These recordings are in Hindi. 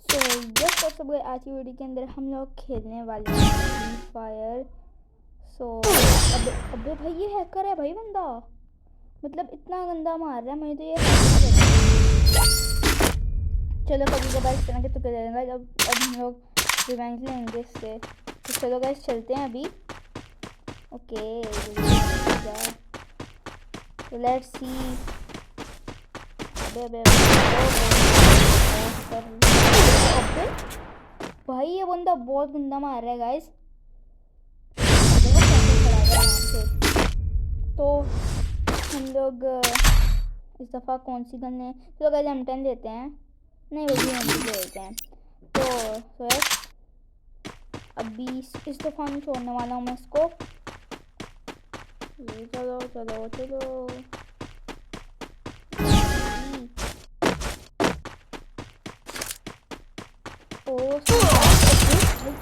तो यस और सब आज की वीडियो के अंदर हम लोग खेलने वाले हैं फ्री फायर। अबे भाई ये हैकर है भाई बंदा, मतलब इतना गंदा मार रहा है मुझे तो ये चलो कभी कभार इस तरह के तुक्के दे देगा। अब हम लोग रिवेंज लेंगे इससे। तो चलो गाइस चलते हैं अभी। ओके तो लेट्स सी। अबे भाई ये बंदा बहुत गंदा मार रहा है गाइस। तो हम लोग इस दफ़ा कौन सी गन है? तो गाइस M10 लेते हैं, नहीं वो भी M10 लेते हैं। तो अभी इस दफ़ा नहीं छोड़ने वाला हूँ मैं इसको। चलो चलो चलो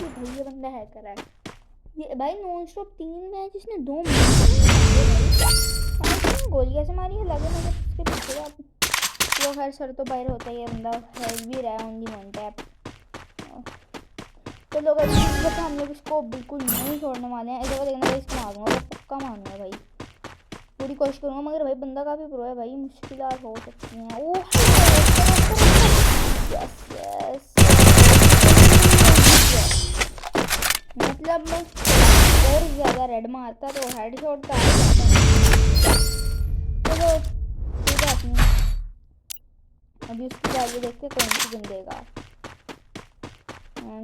भाई ये बंदा हैकर है। ये भाई नॉन स्टॉप 3 मैच इसने 2 गोली कैसे मारी है? लगे मुझे इसके पीछे आप वो खैर सर तो बाहर होता है। ये बंदा हेल्प भी रहा है ओनली 1 टैप। तो लोग हम लोग इसको बिल्कुल नहीं छोड़ने वाले हैं। इस जगह देखना भाई इसको मारूंगा, पक्का मारूंगा भाई, पूरी कोशिश करूंगा। मगर भाई बंदा काफ़ी प्रो है भाई, मुश्किल हो सकती हैं। ओह यस यस, मतलब और ज़्यादा रेड मारता तो हेड शॉट का चलो कोई बात नहीं। अभी उसकी आगे देखते कौन सी गन देगा।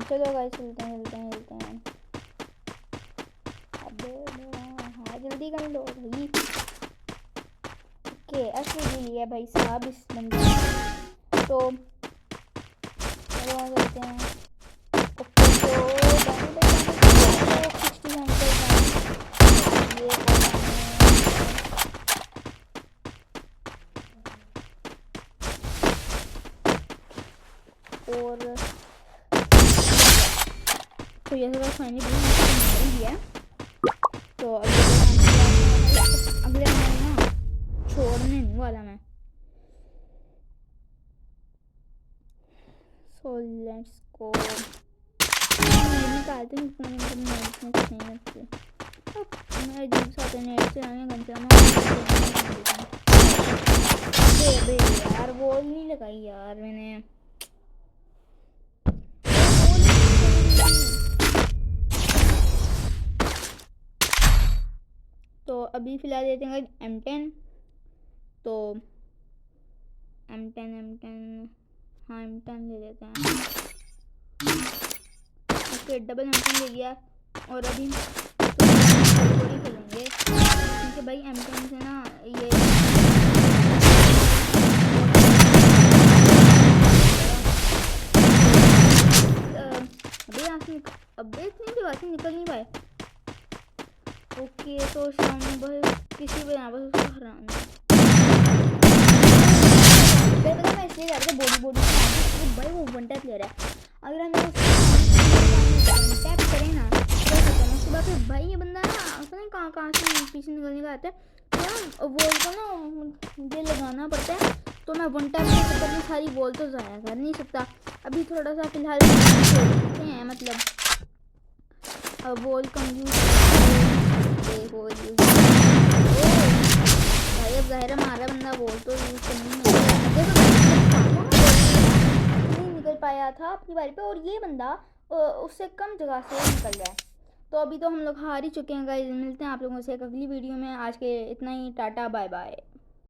चलो गाइस चलते हैं। अबे हाँ जल्दी कर लो भाई। ओके असली लिया भाई साहब इस बंदे ने। तो चलो चलते हैं। और तो ये फाइनली दिया। तो अगले ना छोड़ने नहीं वाला मैं। So let's go. निकालते हैं नहीं लगते। अब मैं अजीब सा नेट से आने गन चलाना यार, बॉल नहीं लगाई यार मैंने। तो अभी फिलहाल देते हैं M10। तो M10 हाँ M10 ले लेते हैं। ओके डबल M10 ले लिया। और अभी खेलेंगे क्योंकि भाई M10 से ना ये अबे इतनी भी बातें निकल नहीं पाए। ओके तो सामने बस किसी भी यहाँ पर उसको हराना मैं इसलिए जा रहा था बॉडी भाई वो 1 टैप ले रहा है। अगर हम टैप करें ना तो उसके बाद फिर भाई ये बंदा ना पता नहीं कहाँ से पीछे निकलने का आता है। तो वॉल को ना मुझे लगाना पड़ता है। तो मैं 1 टैप के चक्कर में सारी वॉल तो ज़ाया कर नहीं सकता। अभी थोड़ा सा फिलहाल छोड़ते हैं, मतलब अब वॉल कम यूज भाई अब ज़ाहिर मारा बंदा वॉल तो यूज करनी नहीं निकल पाया था अपनी बारी पे। और ये बंदा उससे कम जगह से निकल रहा है। तो अभी तो हम लोग हार ही चुके हैं गाइस। मिलते हैं आप लोगों से एक अगली वीडियो में। आज के इतना ही, टाटा बाय बाय।